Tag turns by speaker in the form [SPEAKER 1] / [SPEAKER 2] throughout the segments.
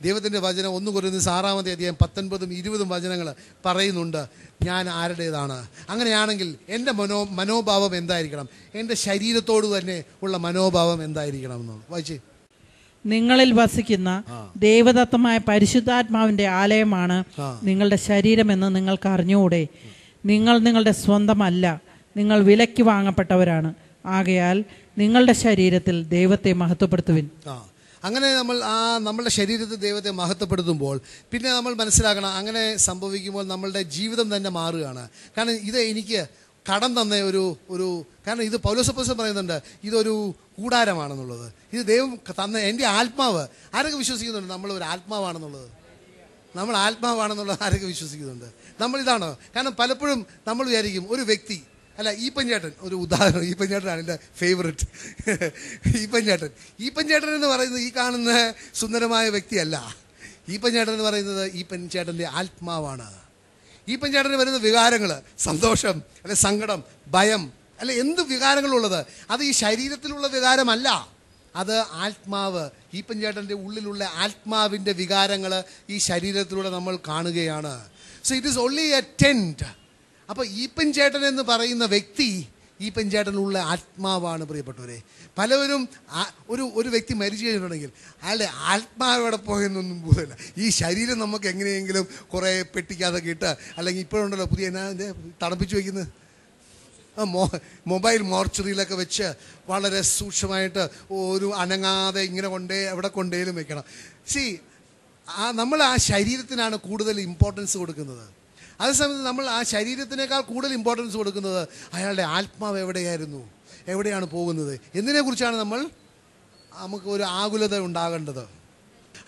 [SPEAKER 1] ദൈവത്തിൻ്റെ വചനം 1 കൊരിന്ത്യർ 6-ാം 19-20 വചനങ്ങൾ പറയുന്നുണ്ട് ഞാൻ ആരുടേതാണ്. അങ്ങനെയാണെങ്കിൽ എൻ്റെ മനോഭാവം എന്തായിരിക്കണം? എൻ്റെ ശരീരത്തോട് തന്നെ ഉള്ള മനോഭാവം എന്തായിരിക്കണം എന്ന് വായിച്ചേ.
[SPEAKER 2] നിങ്ങളിൽ വസിക്കുന്ന ദൈവദത്തമായ പരിശുദ്ധാത്മാവിന്റെ ആലയമാണ് നിങ്ങളുടെ ശരീരമെന്ന് നിങ്ങൾക്ക് അറിഞ്ഞുകൂടെ? നിങ്ങൾ നിങ്ങളുടെ സ്വന്തമല്ല, നിങ്ങൾ വിലയ്ക്ക് വാങ്ങപ്പെട്ടവരാണ്. ആകയാൽ നിങ്ങളുടെ ശരീരത്തിൽ ദൈവത്തെ മഹത്വപ്പെടുത്തുവിൻ.
[SPEAKER 1] അങ്ങനെ നമ്മൾ നമ്മളുടെ ശരീരത്തിൽ ദൈവത്തെ മഹത്വപ്പെടുത്തുമ്പോൾ പിന്നെ നമ്മൾ മനസ്സിലാക്കണം, അങ്ങനെ സംഭവിക്കുമ്പോൾ നമ്മളുടെ ജീവിതം തന്നെ മാറുകയാണ്. കാരണം ഇത് എനിക്ക് കടം തന്ന ഒരു കാരണം ഇത് പൗലോസ് അപ്പോസ്തലൻ പറയുന്നുണ്ട്, ഇതൊരു കൂടാരമാണെന്നുള്ളത്. ഇത് ദൈവം തന്ന എൻ്റെ ആത്മാവ്. ആരൊക്കെ വിശ്വസിക്കുന്നുണ്ട് നമ്മൾ ഒരു ആത്മാവാണെന്നുള്ളത്? നമ്മൾ ആത്മാവാണെന്നുള്ളത് ആരൊക്കെ വിശ്വസിക്കുന്നുണ്ട്? നമ്മളിതാണോ? കാരണം പലപ്പോഴും നമ്മൾ വിചാരിക്കും ഒരു വ്യക്തി, അല്ല ഈപ്പൻചേട്ടൻ ഒരു ഉദാഹരണം, ഈപ്പൻചേട്ടനാണ് എൻ്റെ ഫേവററ്റ്. ഈപ്പൻചേട്ടൻ എന്ന് പറയുന്നത് ഈ കാണുന്ന സുന്ദരമായ വ്യക്തിയല്ല. ഈപ്പൻചേട്ടൻ എന്ന് പറയുന്നത് ഈപ്പൻചേട്ടൻ്റെ ആത്മാവാണ്. ഈപ്പൻചേട്ടന് വരുന്ന വികാരങ്ങൾ, സന്തോഷം അല്ലെ സങ്കടം, ഭയം അല്ലെ എന്ത് വികാരങ്ങളുള്ളത്, അത് ഈ ശരീരത്തിലുള്ള വികാരമല്ല, അത് ആത്മാവ്. ഈപ്പൻചേട്ടൻ്റെ ഉള്ളിലുള്ള ആത്മാവിൻ്റെ വികാരങ്ങൾ ഈ ശരീരത്തിലൂടെ നമ്മൾ കാണുകയാണ്. So it is only A tent. അപ്പോൾ ഈപ്പൻചേട്ടൻ എന്ന് പറയുന്ന വ്യക്തി ഈപ്പൻചേട്ടനുള്ള ആത്മാവാണ്. പ്രിയപ്പെട്ടവരെ, പലവരും ഒരു വ്യക്തി മരിച്ചു കഴിഞ്ഞിട്ടുണ്ടെങ്കിൽ അയാളുടെ ആത്മാവോടെ പോയെന്നൊന്നും പോകില്ല. ഈ ശരീരം നമുക്ക് എങ്ങനെയെങ്കിലും കുറേ പെട്ടിക്കാതൊക്കെ ഇട്ട്, അല്ലെങ്കിൽ ഇപ്പോഴുണ്ടല്ലോ പുതിയ തണുപ്പിച്ച് വയ്ക്കുന്നത് മൊബൈൽ മോർച്ചറിയിലൊക്കെ വെച്ച് വളരെ സൂക്ഷ്മമായിട്ട് ഒരു അനങ്ങാതെ ഇങ്ങനെ എവിടെ കൊണ്ടേലും വെക്കണം. നമ്മൾ ആ ശരീരത്തിനാണ് കൂടുതൽ ഇമ്പോർട്ടൻസ് കൊടുക്കുന്നത്. അതേസമയത്ത് നമ്മൾ ആ ശരീരത്തിനേക്കാൾ കൂടുതൽ ഇമ്പോർട്ടൻസ് കൊടുക്കുന്നത് അയാളുടെ ആത്മാവ് എവിടെയായിരുന്നു, എവിടെയാണ് പോകുന്നത് എന്നതിനെക്കുറിച്ചാണ് നമുക്ക് ഒരു ആകുലത ഉണ്ടാകേണ്ടത്.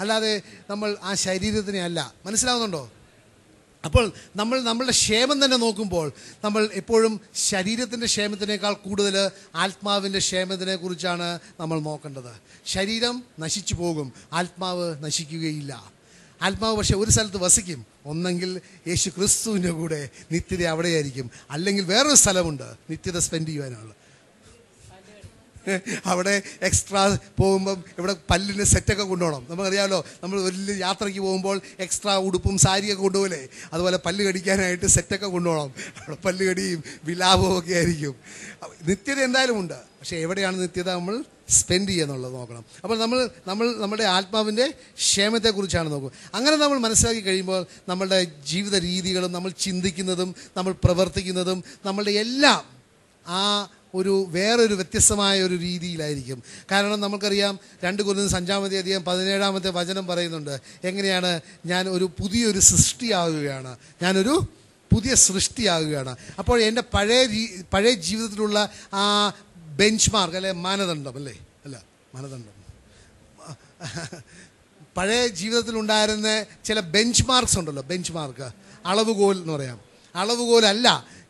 [SPEAKER 1] അല്ലാതെ നമ്മൾ ആ ശരീരത്തിനെ അല്ല. മനസ്സിലാവുന്നുണ്ടോ? അപ്പോൾ നമ്മളുടെ ക്ഷേമം തന്നെ നോക്കുമ്പോൾ നമ്മൾ എപ്പോഴും ശരീരത്തിൻ്റെ ക്ഷേമത്തിനേക്കാൾ കൂടുതൽ ആത്മാവിൻ്റെ ക്ഷേമത്തിനെ കുറിച്ചാണ് നമ്മൾ നോക്കേണ്ടത്. ശരീരം നശിച്ചു പോകും, ആത്മാവ് നശിക്കുകയില്ല. ആത്മാവ് പക്ഷേ ഒരു സ്ഥലത്ത് വസിക്കും. ഒന്നെങ്കിൽ യേശു ക്രിസ്തുവിൻ്റെ കൂടെ നിത്യത അവിടെയായിരിക്കും, അല്ലെങ്കിൽ വേറൊരു സ്ഥലമുണ്ട് നിത്യത സ്പെൻഡ് ചെയ്യുവാനുള്ള. അവിടെ എക്സ്ട്രാ പോകുമ്പം ഇവിടെ പല്ലിന് സെറ്റൊക്കെ കൊണ്ടുപോകണം. നമുക്കറിയാമല്ലോ, നമ്മൾ വലിയ യാത്രയ്ക്ക് പോകുമ്പോൾ എക്സ്ട്രാ ഉടുപ്പും സാരിയൊക്കെ കൊണ്ടുപോലെ, അതുപോലെ പല്ല് കടിക്കാനായിട്ട് സെറ്റൊക്കെ കൊണ്ടുപോകണം. അവിടെ പല്ല് കടിയും വിലാപവും ഒക്കെ ആയിരിക്കും. നിത്യത എന്തായാലും ഉണ്ട്, പക്ഷേ എവിടെയാണ് നിത്യത നമ്മൾ സ്പെൻഡ് ചെയ്യുക എന്നുള്ളത് നോക്കണം. അപ്പോൾ നമ്മുടെ ആത്മാവിൻ്റെ ക്ഷേമത്തെക്കുറിച്ചാണ് നോക്കുക. അങ്ങനെ നമ്മൾ മനസ്സിലാക്കി കഴിയുമ്പോൾ നമ്മളുടെ ജീവിത രീതികളും നമ്മൾ ചിന്തിക്കുന്നതും നമ്മൾ പ്രവർത്തിക്കുന്നതും നമ്മളുടെ എല്ലാം വേറൊരു വ്യത്യസ്തമായ ഒരു രീതിയിലായിരിക്കും. കാരണം നമുക്കറിയാം 2 കൊരിന്ത്യർ 5-ാം 17 പറയുന്നുണ്ട്, എങ്ങനെയാണ് ഞാൻ ഒരു പുതിയൊരു സൃഷ്ടിയാകുകയാണ്, ഞാനൊരു പുതിയ സൃഷ്ടിയാകുകയാണ്. അപ്പോൾ എൻ്റെ പഴയ ജീവിതത്തിലുള്ള ആ ബെഞ്ച് മാർക്ക് അല്ലെ മാനദണ്ഡം പഴയ ജീവിതത്തിലുണ്ടായിരുന്ന ചില ബെഞ്ച് മാർക്സ് ഉണ്ടല്ലോ, ബെഞ്ച് മാർക്ക്, അളവുകോൽ എന്ന് പറയാം. അളവുകോലല്ല,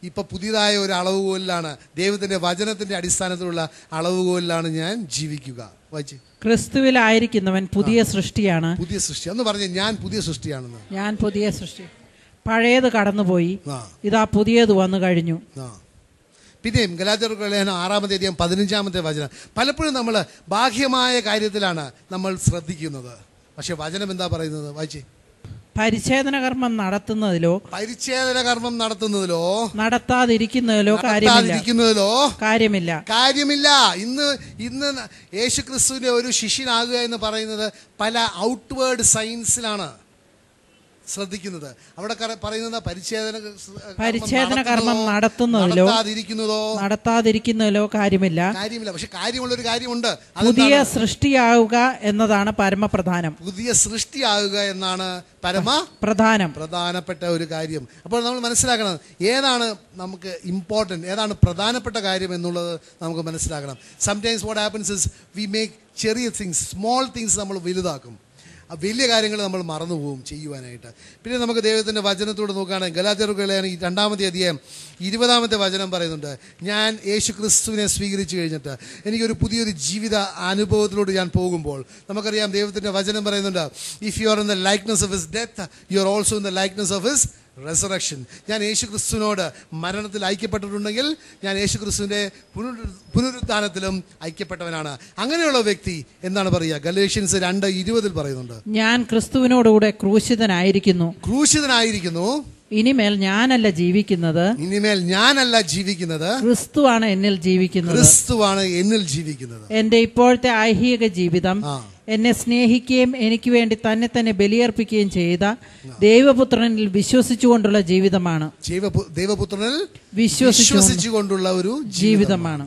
[SPEAKER 1] ഇപ്പം പുതിയതായ ഒരു അളവുകോലിലാണ്, ദൈവത്തിൻ്റെ വചനത്തിൻ്റെ അടിസ്ഥാനത്തിലുള്ള അളവുകോലിലാണ് ഞാൻ ജീവിക്കുക. വായിച്ച്,
[SPEAKER 2] ക്രിസ്തുവിലായിരിക്കുന്നവൻ പുതിയ സൃഷ്ടിയാണ്.
[SPEAKER 1] പുതിയ സൃഷ്ടി എന്ന് പറഞ്ഞ് ഞാൻ പുതിയ സൃഷ്ടിയാണെന്ന്.
[SPEAKER 2] ഞാൻ പുതിയ സൃഷ്ടി, പഴയത് കടന്നുപോയി, ഇതാ പുതിയത് വന്നു കഴിഞ്ഞു.
[SPEAKER 1] പിന്നെയും ഗലാത്യർക്ക് ലേഖനം 6-ാം 15 പലപ്പോഴും നമ്മൾ ബാഹ്യമായ കാര്യത്തിലാണ് നമ്മൾ ശ്രദ്ധിക്കുന്നത്. പക്ഷെ വചനം എന്താ പറയുന്നത്? വായിച്ചേ.
[SPEAKER 2] പരിച്ഛേദന കർമ്മം നടത്തുന്നതിലോ നടത്താതിരിക്കുന്നതിലോ കാര്യമില്ല.
[SPEAKER 1] ഇന്ന് യേശു ക്രിസ്തുവിന്റെ ഒരു ശിഷ്യനാകുക എന്ന് പറയുന്നത് പല ഔട്ട്വേർഡ് സൈൻസിലാണ് ശ്രദ്ധിക്കുന്നത്. അവിടെ പറയുന്നത് പരിച്ഛേദന കർമ്മം
[SPEAKER 2] നടത്താതിരിക്കുന്നതിലോ കാര്യമില്ല.
[SPEAKER 1] പക്ഷെ കാര്യമുള്ളൊരു കാര്യമുണ്ട്,
[SPEAKER 2] പുതിയ സൃഷ്ടിയാവുക എന്നതാണ് പരമപ്രധാനം.
[SPEAKER 1] പുതിയ സൃഷ്ടിയാവുക എന്നാണ് പ്രധാനപ്പെട്ട ഒരു കാര്യം. അപ്പോൾ നമ്മൾ മനസ്സിലാക്കണം ഏതാണ് നമുക്ക് ഇമ്പോർട്ടൻറ്റ്, ഏതാണ് പ്രധാനപ്പെട്ട കാര്യം എന്നുള്ളത് നമുക്ക് മനസ്സിലാക്കണം. Sometimes what happens is we make ചെറിയ തിങ്സ്, സ്മോൾ തിങ്സ് നമ്മൾ വലുതാക്കും. വലിയ കാര്യങ്ങൾ നമ്മൾ മറന്നുപോകും ചെയ്യുവാനായിട്ട്. പിന്നെ നമുക്ക് ദൈവത്തിൻ്റെ വചനത്തോട് നോക്കുകയാണെങ്കിൽ ഗലാത്യർക്ക് ലേഖനം 2-ാം 20 പറയുന്നുണ്ട്, ഞാൻ യേശു ക്രിസ്തുവിനെ സ്വീകരിച്ചു കഴിഞ്ഞിട്ട് എനിക്കൊരു പുതിയൊരു ജീവിത അനുഭവത്തിലൂടെ ഞാൻ പോകുമ്പോൾ നമുക്കറിയാം ദൈവത്തിൻ്റെ വചനം പറയുന്നുണ്ട്, if you are in the likeness of his death you are also in the likeness of his resurrection. ഞാൻ യേശു ക്രിസ്തുവിനോട് മരണത്തിൽ ഐക്യപ്പെട്ടിട്ടുണ്ടെങ്കിൽ ഞാൻ യേശു ക്രിസ്തുവിൻ്റെ പുനരുത്ഥാനത്തിലും ഐക്യപ്പെട്ടവനാണ്. അങ്ങനെയുള്ള വ്യക്തി എന്താണ് പറയുക? ഗലേഷ്യൻസ് 2:20 പറയുന്നുണ്ട്,
[SPEAKER 2] ഞാൻ ക്രിസ്തുവിനോടുകൂടെ ക്രൂശിതനായിരിക്കുന്നു. ഇനിമേൽ ഞാനല്ല ജീവിക്കുന്നത്, ക്രിസ്തുവാണ് എന്നിൽ ജീവിക്കുന്നത്. എന്റെ ഇപ്പോഴത്തെ ഐഹിക ജീവിതം എന്നെ സ്നേഹിക്കുകയും എനിക്ക് വേണ്ടി തന്നെ തന്നെ ബലിയർപ്പിക്കുകയും ചെയ്ത ദൈവപുത്രനിൽ വിശ്വസിച്ചുകൊണ്ടുള്ള ജീവിതമാണ്.
[SPEAKER 1] ദൈവപുത്രനിൽ വിശ്വസിച്ചുകൊണ്ടുള്ള ഒരു ജീവിതമാണ്.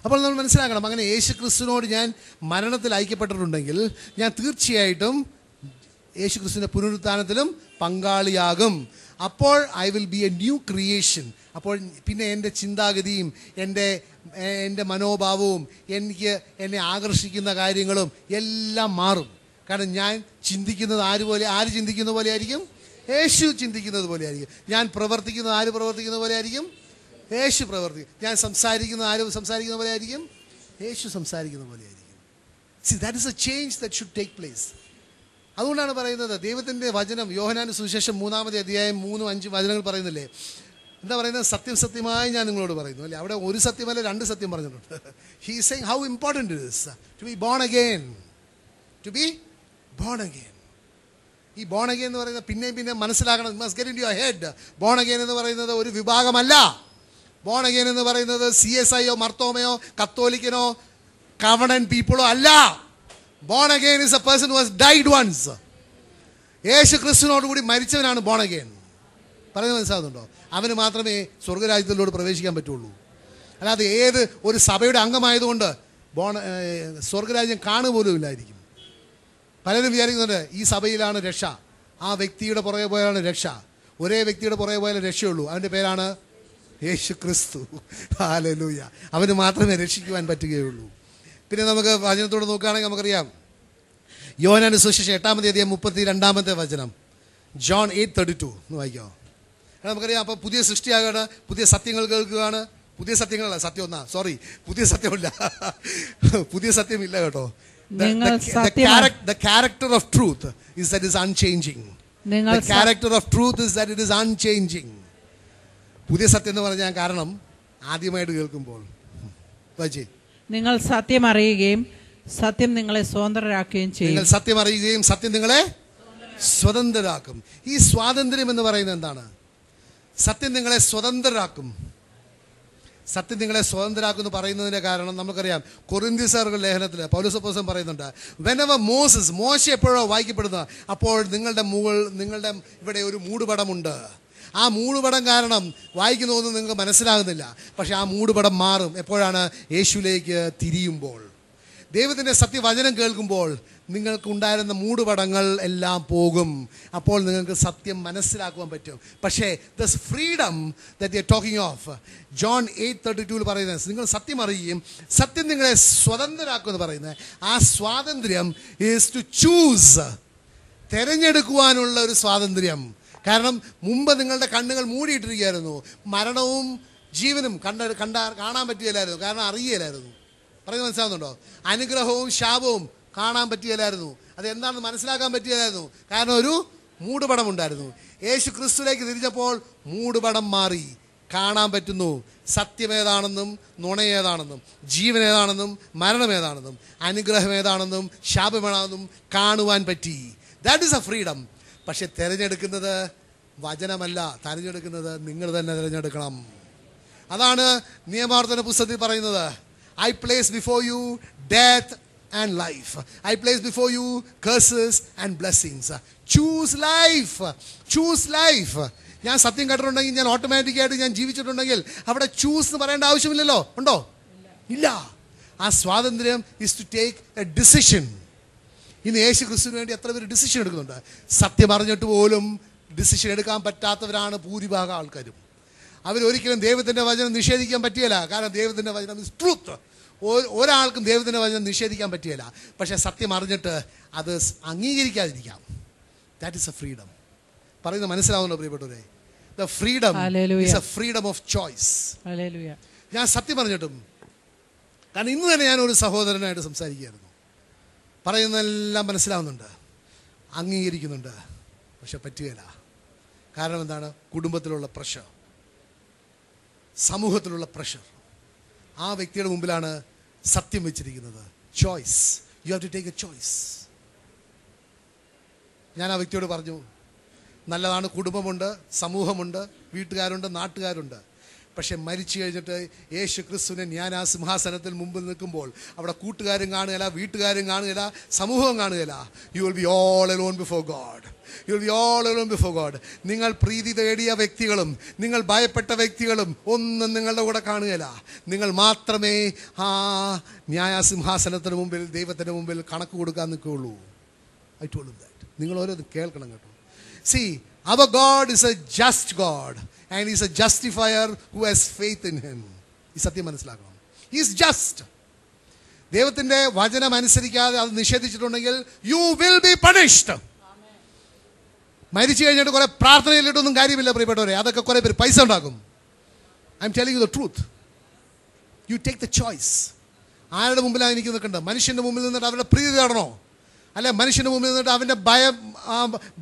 [SPEAKER 1] അപ്പോൾ നമ്മൾ മനസ്സിലാക്കണം, അങ്ങനെ യേശു ക്രിസ്തുവിനോട് ഞാൻ മരണത്തിൽ ഐക്യപ്പെട്ടിട്ടുണ്ടെങ്കിൽ ഞാൻ തീർച്ചയായിട്ടും യേശു ക്രിസ്തുവിന്റെ പുനരുത്ഥാനത്തിലും പങ്കാളിയാകും. അപ്പോൾ I will be A new creation. അപ്പോൾ പിന്നെ എൻ്റെ ചിന്താഗതിയും എൻ്റെ മനോഭാവവും എന്നെ ആകർഷിക്കുന്ന കാര്യങ്ങളും എല്ലാം മാറും. കാരണം ഞാൻ ചിന്തിക്കുന്നത് ആര് ചിന്തിക്കുന്ന പോലെ ആയിരിക്കും? യേശു ചിന്തിക്കുന്നത് പോലെ ആയിരിക്കും. ഞാൻ പ്രവർത്തിക്കുന്നത് ആര് പ്രവർത്തിക്കുന്ന പോലെ ആയിരിക്കും? യേശു പ്രവർത്തിക്കും. ഞാൻ സംസാരിക്കുന്നത് ആര് സംസാരിക്കുന്ന പോലെ ആയിരിക്കും? യേശു സംസാരിക്കുന്ന പോലെ ആയിരിക്കും. See, that is a change that should take place. അതുകൊണ്ടാണ് പറയുന്നത്, ദൈവത്തിൻ്റെ വചനം യോഹന്നാന്റെ സുവിശേഷം 3-ാമത്തെ അധ്യായം 3-5 വചനങ്ങൾ പറയുന്നില്ലേ? എന്താ പറയുന്നത്? സത്യം സത്യമായി ഞാൻ നിങ്ങളോട് പറയുന്നു അല്ലേ? അവിടെ ഒരു സത്യമല്ല 2 സത്യം പറഞ്ഞിട്ടുണ്ട്. He is saying how important it is to be born again. To be born again. ഈ born again എന്ന് പറയുന്നത് പിന്നെ മനസ്സിലാക്കണം. must get into your head. born again എന്ന് പറയുന്നത് ഒരു വിഭാഗമല്ല. born again എന്ന് പറയുന്നത് CSIയോ മർത്തോമയോ കത്തോലിക്കനോ covenant പീപ്പിളോ അല്ല. born again is a person who has died once. യേശു ക്രിസ്തുവിനോട് കൂടി മരിച്ചവനാണ് born again. പറയുന്നത് മനസ്സിലാകുന്നുണ്ടോ? അവന് മാത്രമേ സ്വർഗരാജ്യത്തിലോട് പ്രവേശിക്കാൻ പറ്റുള്ളൂ. അല്ലാതെ ഏത് ഒരു സഭയുടെ അംഗമായതുകൊണ്ട് സ്വർഗരാജ്യം കാണുക പോലും ഇല്ലായിരിക്കും. പലരും വിചാരിക്കുന്നുണ്ട് ഈ സഭയിലാണ് രക്ഷ, ആ വ്യക്തിയുടെ പുറകെ പോയാലാണ് രക്ഷ. ഒരേ വ്യക്തിയുടെ പുറകെ പോയാലേ രക്ഷയുള്ളൂ. അവൻ്റെ പേരാണ് യേശു ക്രിസ്തു. ഹല്ലേലൂയ. അവന് മാത്രമേ രക്ഷിക്കുവാൻ പറ്റുകയുള്ളൂ. പിന്നെ നമുക്ക് വചനത്തോട് നോക്കുകയാണെങ്കിൽ നമുക്കറിയാം, യോഹന്നാന്റെ സുവിശേഷം 8-ാമത്തെ അധ്യായം 32-ാമത്തെ വചനം, John 8:32 എന്ന് വായിക്കോ. നമുക്കറിയാം, അപ്പോൾ പുതിയ സൃഷ്ടിയാകാണ്, പുതിയ സത്യങ്ങൾ കേൾക്കുകയാണ്. പുതിയ സത്യങ്ങളല്ല, സത്യമൊന്നാ, സോറി, പുതിയ സത്യമില്ല, പുതിയ സത്യമില്ല കേട്ടോ. The character of truth is that it is unchanging. The character of truth is that it is unchanging. പുതിയ സത്യം എന്ന് പറഞ്ഞാൽ കാരണം ആദ്യമായിട്ട് കേൾക്കുമ്പോൾ വായിച്ചേ, നിങ്ങൾ സത്യം അറിയുകയും സത്യം നിങ്ങളെ സ്വതന്ത്രരാക്കുകയും ചെയ്യും. നിങ്ങൾ സത്യം അറിയുകയും സത്യം നിങ്ങളെ സ്വതന്ത്രരാക്കും. ഈ സ്വാതന്ത്ര്യം എന്ന് പറയുന്നത് എന്താണ്? സത്യം നിങ്ങളെ സ്വതന്ത്രരാക്കും. സത്യം നിങ്ങളെ സ്വതന്ത്രരാക്കും എന്ന് പറയുന്നതിൻ്റെ കാരണം നമുക്കറിയാം. കൊരിന്ത്യർ ലേഖനത്തിൽ പൗലോസ് അപ്പോസ്തലൻ പറയുന്നുണ്ട്, whenever മോശ എപ്പോഴോ വായിക്കപ്പെടുന്നത്, അപ്പോൾ നിങ്ങളുടെ ഇവിടെ ഒരു മൂടുപടമുണ്ട്. ആ മൂടുപടം കാരണം വായിക്കുന്നതൊന്നും നിങ്ങൾക്ക് മനസ്സിലാകുന്നില്ല. പക്ഷെ ആ മൂടുപടം മാറും എപ്പോഴാണ്? യേശുവിലേക്ക് തിരിയുമ്പോൾ. ദൈവത്തിൻ്റെ സത്യവചനം കേൾക്കുമ്പോൾ നിങ്ങൾക്കുണ്ടായിരുന്ന മൂടുപടങ്ങൾ എല്ലാം പോകും. അപ്പോൾ നിങ്ങൾക്ക് സത്യം മനസ്സിലാക്കുവാൻ പറ്റും. പക്ഷേ this freedom that you are talking of, John 8:32 പറയുന്നത്, നിങ്ങൾ സത്യം അറിയുകയും സത്യം നിങ്ങളെ സ്വതന്ത്രരാക്കും എന്ന് പറയുന്നത്, ആ സ്വാതന്ത്ര്യം ഈസ് ടു ചൂസ്, തിരഞ്ഞെടുക്കുവാനുള്ള ഒരു സ്വാതന്ത്ര്യം. കാരണം മുമ്പ് നിങ്ങളുടെ കണ്ണുകൾ മൂടിയിട്ടിരിക്കുകയായിരുന്നു. മരണവും ജീവനും കാണാൻ പറ്റുകയില്ലായിരുന്നു, കാരണം അറിയില്ലായിരുന്നു. പറയുന്നത് മനസ്സിലാകുന്നുണ്ടോ? അനുഗ്രഹവും ശാപവും കാണാൻ പറ്റുകയില്ലായിരുന്നു, അതെന്താണെന്ന് മനസ്സിലാക്കാൻ പറ്റുകയില്ലായിരുന്നു. കാരണം ഒരു മൂടുപടം ഉണ്ടായിരുന്നു. യേശു ക്രിസ്തുവിലേക്ക് തിരിച്ചപ്പോൾ മൂടുപടം മാറി, കാണാൻ പറ്റുന്നു. സത്യം ഏതാണെന്നും നുണയേതാണെന്നും ജീവൻ ഏതാണെന്നും മരണം ഏതാണെന്നും അനുഗ്രഹം ഏതാണെന്നും ശാപം ഏതാണെന്നും കാണുവാൻ പറ്റി. That is a freedom. പക്ഷെ തിരഞ്ഞെടുക്കുന്നത് വചനമല്ല, തിരഞ്ഞെടുക്കുന്നത് നിങ്ങൾ തന്നെ തിരഞ്ഞെടുക്കണം. അതാണ് നിയമാവർത്തന പുസ്തകത്തിൽ പറയുന്നത്, I place before you death and life. I place before you curses and blessings. Choose life. Choose life. ഞാൻ സത്യം കേട്ടിട്ടുണ്ടെങ്കിൽ, ഞാൻ ഓട്ടോമാറ്റിക്കായിട്ട് ഞാൻ ജീവിച്ചിട്ടുണ്ടെങ്കിൽ അവിടെ ചൂസ് എന്ന് പറയേണ്ട ആവശ്യമില്ലല്ലോ. ഉണ്ടോ? ഇല്ല. ആ സ്വാതന്ത്ര്യം is to take a decision. ഇന്ന് യേശു ക്രിസ്തുവിന് വേണ്ടി എത്ര പേര് ഡിസിഷൻ എടുക്കുന്നുണ്ട്? സത്യം അറിഞ്ഞിട്ട് പോലും ഡിസിഷൻ എടുക്കാൻ പറ്റാത്തവരാണ് ഭൂരിഭാഗം ആൾക്കാരും. അവരൊരിക്കലും ദൈവത്തിൻ്റെ വചനം നിഷേധിക്കാൻ പറ്റിയല്ല. കാരണം ദൈവത്തിൻ്റെ വചനം ഇസ് ട്രൂത്ത്. ഒരാൾക്കും ദൈവത്തിൻ്റെ വചനം നിഷേധിക്കാൻ പറ്റിയല്ല. പക്ഷേ സത്യം അറിഞ്ഞിട്ട് അത് അംഗീകരിക്കാതിരിക്കാം. That is a freedom. പറയുന്നത് മനസ്സിലാവുന്നോ പ്രിയപ്പെട്ടവരെ? The freedom is a freedom of choice. ഞാൻ സത്യം പറഞ്ഞിട്ടും, കാരണം ഇന്ന് തന്നെ ഞാൻ ഒരു സഹോദരനായിട്ട് സംസാരിക്കുകയായിരുന്നു. പറയുന്നതെല്ലാം മനസ്സിലാവുന്നുണ്ട്, അംഗീകരിക്കുന്നുണ്ട്, പക്ഷെ പറ്റുകയില്ല. കാരണം എന്താണ്? കുടുംബത്തിലുള്ള പ്രഷർ, സമൂഹത്തിലുള്ള പ്രഷർ. ആ വ്യക്തിയുടെ മുമ്പിലാണ് സത്യം വെച്ചിരിക്കുന്നത്. Choice. You have to take a choice. ഞാൻ ആ വ്യക്തിയോട് പറഞ്ഞു, നല്ലതാണ്, കുടുംബമുണ്ട്, സമൂഹമുണ്ട്, വീട്ടുകാരുണ്ട്, നാട്ടുകാരുണ്ട്. പക്ഷെ മരിച്ചു കഴിഞ്ഞിട്ട് യേശു ക്രിസ്തുവിനെ ഞാൻ ആ സിംഹാസനത്തിൽ മുമ്പിൽ നിൽക്കുമ്പോൾ അവിടെ കൂട്ടുകാരും കാണുകയില്ല, വീട്ടുകാരും കാണുകയില്ല, സമൂഹവും കാണുകയില്ല. You will be all alone before God. You will be all alone before God. നിങ്ങൾ പ്രീതി തേടിയ വ്യക്തികളും നിങ്ങൾ ഭയപ്പെട്ട വ്യക്തികളും ഒന്നും നിങ്ങളുടെ കൂടെ കാണുകയില്ല. നിങ്ങൾ മാത്രമേ ആ ന്യായസിംഹാസനത്തിന് മുമ്പിൽ, ദൈവത്തിൻ്റെ മുമ്പിൽ കണക്ക് കൊടുക്കാൻ നിൽക്കുകയുള്ളൂ. I told him that. നിങ്ങൾ ഓരോന്നും കേൾക്കണം കേട്ടോ. See, our God is a just God and He is a justifier who has faith in Him. ഈ സത്യം മനസ്സിലാക്കണം. He is just. ദൈവത്തിൻ്റെ വചനം അനുസരിക്കാതെ അത് നിഷേധിച്ചിട്ടുണ്ടെങ്കിൽ you will be punished. മരിച്ചു കഴിഞ്ഞിട്ട് കുറെ പ്രാർത്ഥനയിലിട്ടൊന്നും കാര്യമില്ല പ്രിയപ്പെട്ടവരെ. അതൊക്കെ കുറെ പേര് പൈസ ഉണ്ടാക്കും. I am telling you the truth. You take the choice. ആരുടെ മുമ്പിലാണ് എനിക്ക് നിൽക്കേണ്ടത്? മനുഷ്യൻ്റെ മുമ്പിൽ നിന്നിട്ട് അവരുടെ പ്രീതി തേടണോ? അല്ല മനുഷ്യൻ്റെ മുമ്പിൽ നിന്നിട്ട് അവൻ്റെ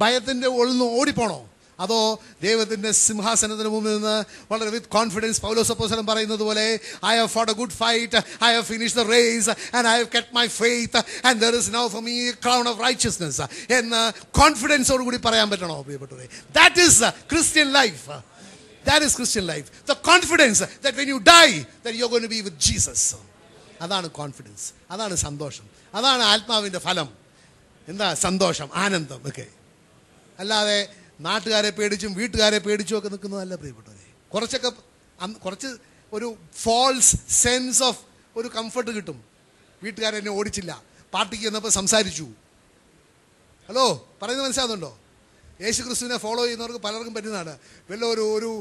[SPEAKER 1] ഭയത്തിൻ്റെ ഉള്ളിൽ ഓടിപ്പോണോ? അതോ ദൈവത്തിൻ്റെ സിംഹാസനത്തിന് മുമ്പിൽ നിന്ന് വളരെ വിത്ത് കോൺഫിഡൻസ് പൗലോസ് അപ്പോസ്തലൻ പറയുന്നത് പോലെ I have fought a good fight, I have finished the race and I have kept my faith and there is now for me a crown of righteousness എന്ന് കോൺഫിഡൻസോട് കൂടി പറയാൻ പറ്റണോ പ്രിയപ്പെട്ടവരെ? That is Christian life. That is Christian life. The confidence that when you die that you're going to be with Jesus. അതാണ് confidence, അതാണ് സന്തോഷം, അതാണ് ആത്മാവിൻ്റെ ഫലം. എന്താ സന്തോഷം, ആനന്ദം ഒക്കെ. അല്ലാതെ നാട്ടുകാരെ പേടിച്ചും വീട്ടുകാരെ പേടിച്ചും ഒക്കെ നിൽക്കുന്നതല്ല പ്രിയപ്പെട്ടവരെ. കുറച്ച് ഒരു ഫോൾസ് സെൻസ് ഓഫ് ഒരു കംഫർട്ട് കിട്ടും. വീട്ടുകാരെന്നെ ഓടിച്ചില്ല, പാർട്ടിക്ക് ചെന്നപ്പോൾ സംസാരിച്ചു. ഹലോ, പറയുന്നത് മനസ്സിലാകുന്നുണ്ടോ? യേശു ക്രിസ്തുവിനെ ഫോളോ ചെയ്യുന്നവർക്ക് പലർക്കും പറ്റുന്നതാണ്. വല്ല ഒരു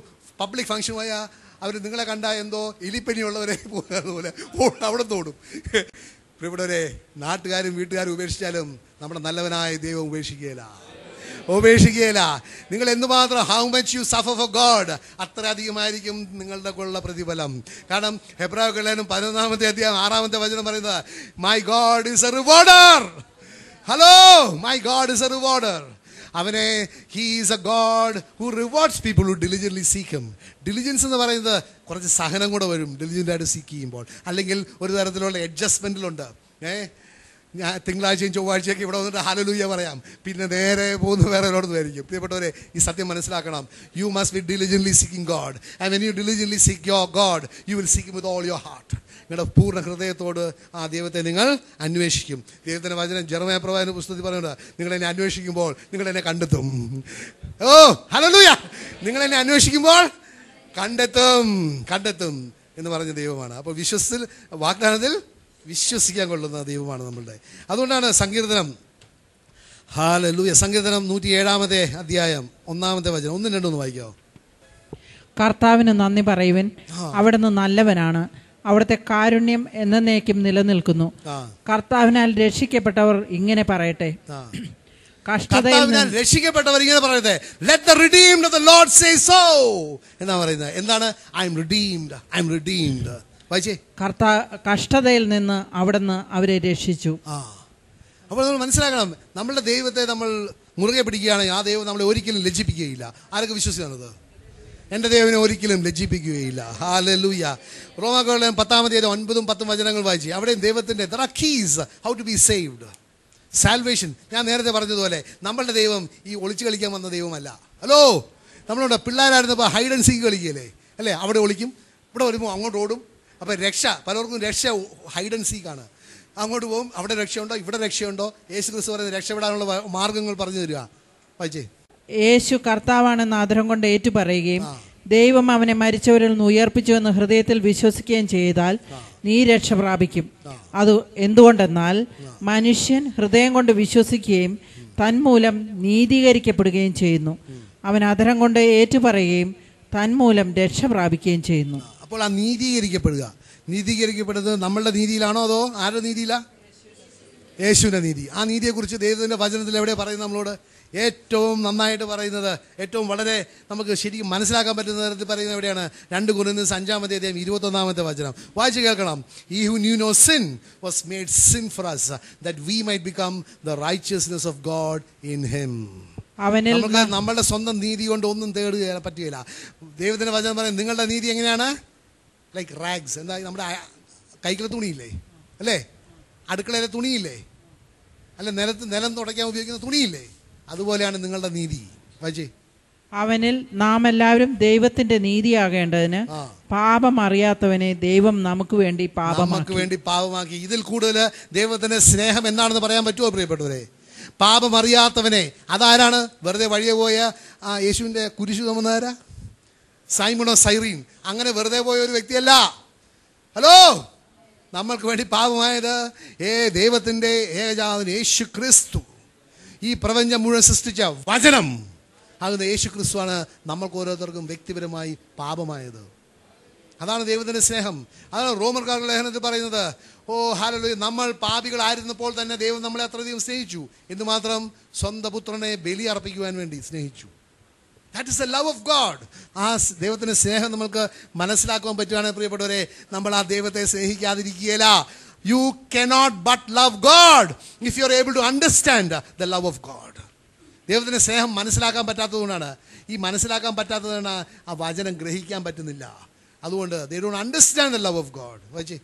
[SPEAKER 1] പബ്ലിക് ഫംഗ്ഷൻ പോയാൽ അവർ നിങ്ങളെ കണ്ടാൽ എന്തോ എലിപ്പനിയുള്ളവരെ അതുപോലെ അവിടെ തോടും. പ്രിയപ്പെട്ടവരെ, നാട്ടുകാരും വീട്ടുകാരും ഉപേക്ഷിച്ചാലും നമ്മുടെ നല്ലവനായ ദൈവം ഉപേക്ഷിക്കുകയില്ല. നിങ്ങൾ എന്തുമാത്രം how much you suffer for God അത്ര അധികമായിരിക്കും നിങ്ങളുടെ കൊള്ള പ്രതിഫലം. കാരണം ഹെബ്രായർലേഖനം 11-ാമത്തെ അധ്യായം 6-ാമത്തെ വചനം പറയുന്നത് my God is a rewarder. Hello, my God is a rewarder. അവനെ he is a God who rewards people who diligently seek him. Diligence എന്ന് പറയുന്നത് കുറച്ച് സഹനം കൂടെ വരും ഡിലിജൻ്റായിട്ട് സീക്ക് ചെയ്യുമ്പോൾ. അല്ലെങ്കിൽ ഒരു തരത്തിലുള്ള അഡ്ജസ്റ്റ്മെൻറ്റിലുണ്ട്. ഞാൻ തിങ്കളാഴ്ചയും ചൊവ്വാഴ്ചയൊക്കെ ഇവിടെ വന്നിട്ട് ഹല്ലേലൂയ പറയാം, പിന്നെ നേരെ പോകുന്ന വേറെ ഒരിടത്തുമായിരിക്കും. പ്രിയപ്പെട്ടവരെ, ഈ സത്യം മനസ്സിലാക്കണം. You must be diligently seeking God. And when you diligently seek your God you will seek with all your heart. നിങ്ങളുടെ പൂർണ്ണ ഹൃദയത്തോട് ആ ദൈവത്തെ നിങ്ങൾ അന്വേഷിക്കും. ദൈവത്തിൻ്റെ വചനം ജെറമ്യാ പ്രവാചകന്റെ പുസ്തകത്തിൽ പറയുന്നുണ്ട്, നിങ്ങളെന്നെ അന്വേഷിക്കുമ്പോൾ നിങ്ങളെന്നെ കണ്ടെത്തും. ഓ ഹല്ലേലൂയ! നിങ്ങളെന്നെ അന്വേഷിക്കുമ്പോൾ കണ്ടെത്തും എന്ന് പറഞ്ഞ ദൈവമാണ്. അപ്പോൾ വാഗ്ദാനത്തിൽ വിശ്വസിക്കാൻ കൊള്ളുന്ന ദൈവമാണ് നമ്മളുടെ. അതുകൊണ്ടാണ് സങ്കീർത്തനം, ഹല്ലേലൂയ, സങ്കീർത്തനം 107-ാമത്തെ അധ്യായം 1-ാമത്തെ വചനം 1-2 വായിക്കാമോ?
[SPEAKER 2] കർത്താവിന് നന്ദി പറയുവിൻ, അവിടുന്ന് നല്ലവനാണ്, അവിടുത്തെ കാരുണ്യം എന്നേക്കും നിലനിൽക്കുന്നു. കർത്താവിനാൽ രക്ഷിക്കപ്പെട്ടവർ ഇങ്ങനെ പറയട്ടെ.
[SPEAKER 1] രക്ഷിക്കപ്പെട്ടവർ ഇങ്ങനെ പറയട്ടെ. Let the redeemed of the Lord say so. എന്നാ പറയുന്നത്. എന്താണ്? I am redeemed. വായിച്ചേ.
[SPEAKER 2] കഷ്ടതയിൽ നിന്ന് അവിടുന്ന് അവരെ രക്ഷിച്ചു.
[SPEAKER 1] അപ്പോൾ നമ്മൾ മനസ്സിലാക്കണം, നമ്മളുടെ ദൈവത്തെ നമ്മൾ മുറുകെ പിടിക്കുകയാണെങ്കിൽ ആ ദൈവം നമ്മളെ ഒരിക്കലും ലജ്ജിപ്പിക്കുകയില്ല. ആരൊക്കെ വിശ്വസിക്കുന്നത്? എൻ്റെ ദൈവനെ ഒരിക്കലും ലജ്ജിപ്പിക്കുകയില്ല. ഹല്ലേലൂയ. റോമാക്കാരുടെ 10-ാം അധ്യായം 9-10 വചനങ്ങൾ വായിച്ചു. അവിടെയും ദൈവത്തിൻ്റെ there are keys how to be saved. Salvation. ഞാൻ നേരത്തെ പറഞ്ഞതുപോലെ നമ്മളുടെ ദൈവം ഈ ഒളിച്ചു കളിക്കാൻ വന്ന ദൈവമല്ല. ഹലോ, നമ്മളുടെ പിള്ളേരായിരുന്നപ്പോൾ ഹൈഡ് ആൻഡ് സീക്ക് കളിക്കുകയല്ലേ അല്ലേ? അവിടെ ഒളിക്കും, ഇവിടെ വരുമ്പോൾ അങ്ങോട്ട് ഓടും. അപ്പോൾ പലർക്കും രക്ഷ ഹൈഡ് ആൻഡ് സീക്കാണ്. അങ്ങോട്ട് പോകും, അവിടെ രക്ഷയുണ്ടോ ഇവിടെ രക്ഷയുണ്ടോ? യേശു ക്രിസ്തു പറയുന്നത് രക്ഷപ്പെടാനുള്ള മാർഗങ്ങൾ പറഞ്ഞു തരിക. വായിച്ചേ.
[SPEAKER 2] യേശു കർത്താവാണെന്ന് ആദരം കൊണ്ട് ഏറ്റുപറയുകയും ദൈവം അവനെ മരിച്ചവരിൽ നിന്ന് ഉയർപ്പിച്ചുവെന്ന് ഹൃദയത്തിൽ വിശ്വസിക്കുകയും ചെയ്താൽ നീ രക്ഷ പ്രാപിക്കും. അത് എന്തുകൊണ്ടെന്നാൽ മനുഷ്യൻ ഹൃദയം കൊണ്ട് വിശ്വസിക്കുകയും തന്മൂലം നീതീകരിക്കപ്പെടുകയും ചെയ്യുന്നു. അവൻ അധരം കൊണ്ട് ഏറ്റുപറയുകയും തന്മൂലം രക്ഷ പ്രാപിക്കുകയും ചെയ്യുന്നു.
[SPEAKER 1] അപ്പോൾ ആ നീതീകരിക്കപ്പെടുന്നത് നമ്മളുടെ നീതിയിലാണോ അതോ ആരുടെ നീതിയിലാ? യേശുവിൻ്റെ നീതി. ആ നീതിയെക്കുറിച്ച് ദൈവത്തിൻ്റെ വചനത്തിൽ എവിടെ പറയുന്നത്? നമ്മളോട് ഏറ്റവും നന്നായിട്ട് പറയുന്നത്, ഏറ്റവും വളരെ നമുക്ക് ശരിക്കും മനസ്സിലാക്കാൻ പറ്റുന്ന തരത്തിൽ പറയുന്നത് എവിടെയാണ്? 2 കൊരിന്ത്യർ 5-ാം അധ്യായം 21-ാമത്തെ വചനം വായിച്ച് കേൾക്കണം. He who knew no sin was made sin for us that we might become the righteousness of God in him.
[SPEAKER 2] അവനിൽ
[SPEAKER 1] നമുക്ക് നമ്മളുടെ സ്വന്തം നീതി കൊണ്ട് ഒന്നും തേടുക പറ്റുകയില്ല. ദൈവത്തിന്റെ വചനം പറയും നിങ്ങളുടെ നീതി എങ്ങനെയാണ്? Like rags. എന്താ നമ്മുടെ കൈക്കുള്ള തുണിയില്ലേ, അല്ലേ? അടുക്കളയിലെ തുണിയില്ലേ, അല്ല നിലം തുടയ്ക്കാൻ ഉപയോഗിക്കുന്ന തുണിയില്ലേ, അതുപോലെയാണ് നിങ്ങളുടെ നീതി. വായിച്ചേ.
[SPEAKER 2] അവനിൽ നാം എല്ലാവരും ദൈവത്തിന്റെ നീതിയാകേണ്ടതിന് പാപം അറിയാത്തവനെ ദൈവം നമുക്ക് വേണ്ടി
[SPEAKER 1] പാപമാക്കി. ഇതിൽ കൂടുതൽ ദൈവത്തിന്റെ സ്നേഹം എന്താണെന്ന് പറയാൻ പറ്റുമോ പ്രിയപ്പെട്ടവരെ? പാപം അറിയാത്തവനെ. അതാരാണ്? വെറുതെ വഴിയെ പോയ യേശുവിന്റെ കുരിശു ചുമന്നവരാ? Simon of Cyrene. അങ്ങനെ വെറുതെ പോയ ഒരു വ്യക്തിയല്ല. ഹലോ, നമ്മൾക്ക് വേണ്ടി പാപമായത് ദൈവത്തിന്റെ ഏകജാതൻ യേശു ക്രിസ്തു. ഈ പ്രപഞ്ചം മുഴുവൻ സൃഷ്ടിച്ച വചനം ആകുന്ന യേശു ക്രിസ്തുവാണ് നമ്മൾക്ക് ഓരോരുത്തർക്കും വ്യക്തിപരമായി പാപമായത്. അതാണ് ദൈവത്തിന്റെ സ്നേഹം. അതാണ് റോമർക്കാരുടെ ലേഖനത്തിൽ പറയുന്നത്. ഹല്ലേലൂയ, നമ്മൾ പാപികളായിരുന്നപ്പോൾ തന്നെ ദൈവം നമ്മളെ അത്രയധികം സ്നേഹിച്ചു. എന്തുമാത്രം? സ്വന്തം പുത്രനെ ബലി അർപ്പിക്കുവാൻ വേണ്ടി സ്നേഹിച്ചു. That is the love of God. ആ ദൈവത്തിന്റെ സ്നേഹം നമ്മൾക്ക് മനസ്സിലാക്കുവാൻ പറ്റുകയാണ് പ്രിയപ്പെട്ടവരെ. നമ്മൾ ആ ദൈവത്തെ സ്നേഹിക്കാതിരിക്കുകയില്ല. You cannot but love God if you are able to understand the love of God. ദൈവത്തിന്റെ സ്നേഹം മനസ്സിലാക്കാൻ പറ്റാത്തതുകൊണ്ടാണ്. ഈ മനസ്സിലാക്കാൻ പറ്റാത്തതാണ് ആ വചനം ഗ്രഹിക്കാൻ പറ്റുന്നില്ല. അതുകൊണ്ട് they don't understand the love of God. വായിച്ചേ.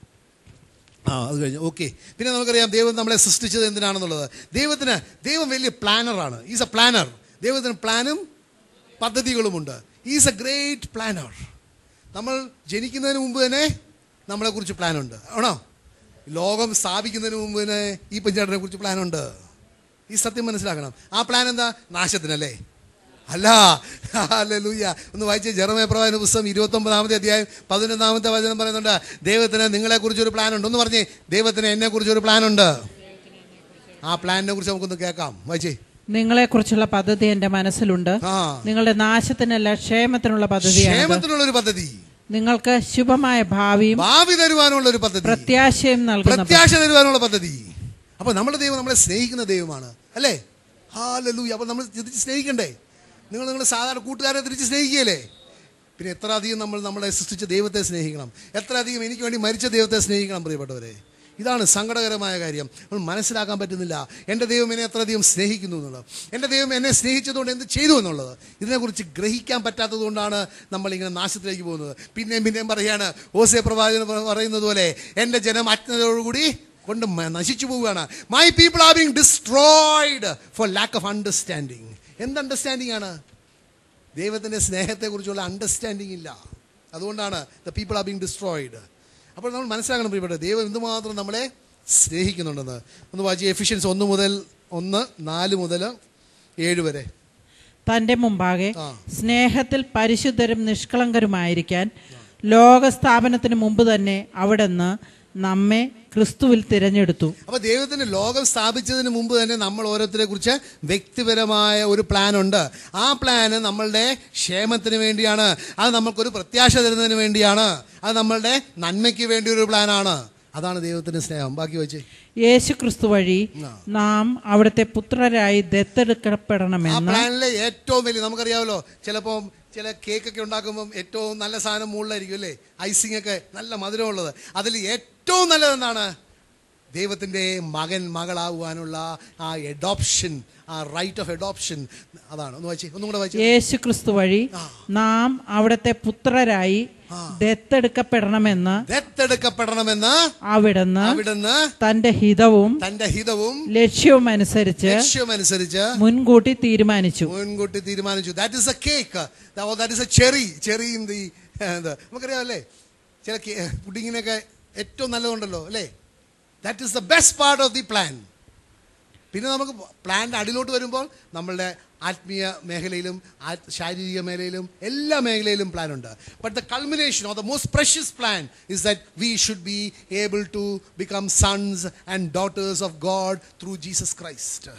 [SPEAKER 1] അത് കഴിഞ്ഞു. ഓക്കെ. പിന്നെ നമുക്കറിയാം ദൈവം നമ്മളെ സൃഷ്ടിച്ചത് എന്തിനാണെന്നുള്ളത്. ദൈവം വലിയ പ്ലാനറാണ്. Is A planner. ദൈവത്തിന് പ്ലാനും പദ്ധതികളുമുണ്ട്. Is a great planner. നമ്മൾ ജനിക്കുന്നതിന് മുമ്പ് തന്നെ നമ്മളെക്കുറിച്ച് പ്ലാനുണ്ട്. ആണോ? ലോകം സ്ഥാപിക്കുന്നതിന് മുമ്പ് തന്നെ ഈ പഞ്ചായത്തിനെ കുറിച്ച് പ്ലാനുണ്ട്. ഈ സത്യം മനസ്സിലാക്കണം. ആ പ്ലാൻ എന്താ? നാശത്തിനല്ലേ? അല്ല. ഹല്ലേലൂയ. ഒന്ന് വായിച്ചേ. ജെറമ്യാ പ്രവാചകന്റെ പുസ്തകം 29-ാമത്തെ അധ്യായം 11-ാമത്തെ വചനം പറയുന്നുണ്ട് ദൈവത്തിന് നിങ്ങളെക്കുറിച്ചൊരു പ്ലാനുണ്ട്. ഒന്ന് പറഞ്ഞേ, ദൈവത്തിന് എന്നെക്കുറിച്ചൊരു പ്ലാനുണ്ട്. ആ പ്ലാനിനെ കുറിച്ച് നമുക്കൊന്ന് കേൾക്കാം. വായിച്ചേ.
[SPEAKER 2] നിങ്ങളെക്കുറിച്ചുള്ള പദ്ധതി എന്റെ മനസ്സിലുണ്ട്. നിങ്ങളുടെ നാശത്തിനല്ല ക്ഷേമത്തിനുള്ള
[SPEAKER 1] ഒരു പദ്ധതി.
[SPEAKER 2] നിങ്ങൾക്ക് ശുഭമായ ഭാവി
[SPEAKER 1] തരുവാനുള്ള ഒരു പദ്ധതി, പ്രത്യാശ തരുവാനുള്ള പദ്ധതി. അപ്പൊ നമ്മുടെ ദൈവം നമ്മളെ സ്നേഹിക്കുന്ന ദൈവമാണ്, അല്ലേ? ഹല്ലേലൂയ. അപ്പൊ നമ്മൾ തിരിച്ച് സ്നേഹിക്കണ്ടേ? നിങ്ങൾ സാധാരണ കൂട്ടുകാരെ തിരിച്ച് സ്നേഹിക്കുകയല്ലേ? പിന്നെ എത്ര അധികം നമ്മളെ സൃഷ്ടിച്ച ദൈവത്തെ സ്നേഹിക്കണം, എത്ര അധികം എനിക്ക് വേണ്ടി മരിച്ച ദൈവത്തെ സ്നേഹിക്കണം പ്രിയപ്പെട്ടവരെ. ഇതാണ് സങ്കടകരമായ കാര്യം. നമ്മൾ മനസ്സിലാക്കാൻ പറ്റുന്നില്ല എൻ്റെ ദൈവം എന്നെ എത്രയധികം സ്നേഹിക്കുന്നു എന്നുള്ളത്, എൻ്റെ ദൈവം എന്നെ സ്നേഹിച്ചതുകൊണ്ട് എന്ത് ചെയ്തു എന്നുള്ളത്. ഇതിനെക്കുറിച്ച് ഗ്രഹിക്കാൻ പറ്റാത്തത് കൊണ്ടാണ് നമ്മളിങ്ങനെ നാശത്തിലേക്ക് പോകുന്നത്. പിന്നെയും പറയാണ് ഓസേ പ്രവാചകൻ പറയുന്നത് പോലെ എൻ്റെ ജനം അജ്ഞതയോടുകൂടി കൊണ്ട് നശിച്ചു പോവുകയാണ്. My people are being destroyed for lack of understanding. എന്ത് അണ്ടർസ്റ്റാൻഡിങ് ആണ്? ദൈവത്തിൻ്റെ സ്നേഹത്തെക്കുറിച്ചുള്ള അണ്ടർസ്റ്റാൻഡിങ് ഇല്ല. അതുകൊണ്ടാണ് the people are being destroyed. അപ്പോൾ നമ്മൾ മനസ്സിലാക്കണം പ്രിയപ്പെട്ട ദൈവം എന്തുമാത്രം നമ്മളെ സ്നേഹിക്കുന്നുണ്ടെന്ന്. ഒന്ന് വായിച്ച് എഫിഷ്യൻസ് 1-4-7 വരെ.
[SPEAKER 2] തന്റെ മുമ്പാകെ സ്നേഹത്തിൽ പരിശുദ്ധരും നിഷ്കളങ്കരുമായിരിക്കാൻ ലോകസ്ഥാപനത്തിന് മുമ്പ് തന്നെ അവിടുന്ന് നമ്മെ ക്രിസ്തുവിൽ തിരഞ്ഞെടുത്തു. അപ്പൊ
[SPEAKER 1] ദൈവത്തിന് ലോകം സ്ഥാപിച്ചതിന് മുമ്പ് തന്നെ നമ്മൾ ഓരോരുത്തരെ കുറിച്ച് വ്യക്തിപരമായ ഒരു പ്ലാൻ ഉണ്ട്. ആ പ്ലാന് നമ്മളുടെ ക്ഷേമത്തിന് വേണ്ടിയാണ്. അത് നമ്മൾക്കൊരു പ്രത്യാശ തരുന്നതിന് വേണ്ടിയാണ്. അത് നമ്മളുടെ നന്മയ്ക്ക് വേണ്ടി ഒരു പ്ലാനാണ്. അതാണ് ദൈവത്തിന്റെ സ്നേഹം. ബാക്കി വെച്ച്
[SPEAKER 2] യേശു ക്രിസ്തു വഴി നാം അവിടുത്തെ പുത്രരായി ദത്തെടുക്കപ്പെടണമെന്ന്.
[SPEAKER 1] ആ പ്ലാനിലെ ഏറ്റവും വലിയ, നമുക്കറിയാമല്ലോ, ചിലപ്പോൾ ചില കേക്കൊക്കെ ഉണ്ടാക്കുമ്പം ഏറ്റവും നല്ല സാധനം മുകളിലായിരിക്കും, അല്ലേ? ഐസിങ് ഒക്കെ നല്ല മധുരമുള്ളത്. അതിൽ ഏറ്റവും നല്ലതെന്താണ്? ദൈവത്തിൻ്റെ മകളാകുവാനുള്ള ആ എഡോപ്ഷൻ, ആ റൈറ്റ് ഓഫ് എഡോപ്ഷൻ. അതാണ്. ഒന്നും കൂടെ വായിച്ചു.
[SPEAKER 2] യേശു ക്രിസ്തു വഴി നാം അവിടുത്തെ പുത്രരായി ദത്തെടുക്കപ്പെടണമെന്ന് അവിടുന്ന് തന്റെ ഹിതവും ലക്ഷ്യവും അനുസരിച്ച് മുൻകൂട്ടി തീരുമാനിച്ചു.
[SPEAKER 1] That is a cake. That is a cherry in the നമുക്കറിയാം, അല്ലേ? ചില പുഡിങ്ങിനൊക്കെ ഏറ്റവും നല്ലതുണ്ടല്ലോ, അല്ലേ? That is the best part of the plan. പിന്നെ നമുക്ക് പ്ലാൻ്റെ അടിയിലോട്ട് വരുമ്പോൾ നമ്മളുടെ ആത്മീയ മേഖലയിലും ശാരീരിക മേഖലയിലും എല്ലാ മേഖലയിലും പ്ലാൻ ഉണ്ട്. But the culmination of the most precious plan is that we should be able to become sons and daughters of God through Jesus Christ.